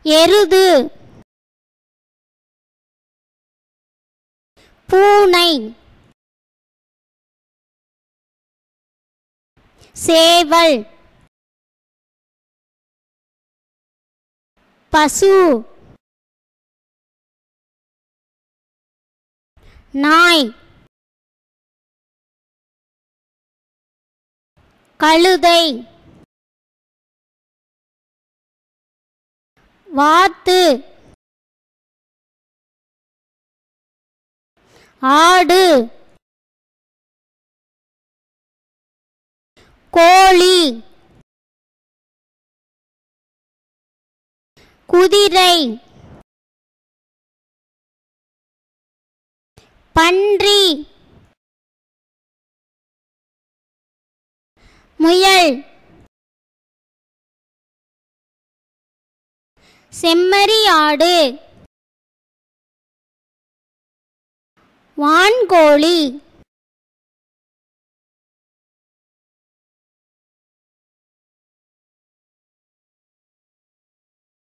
எருது பூனை சேவல் பசு நாய் கழுதை வாத்து ஆடு கோழி குதிரை பன்றி முயல் செம்மறி ஆடு வான்கோழி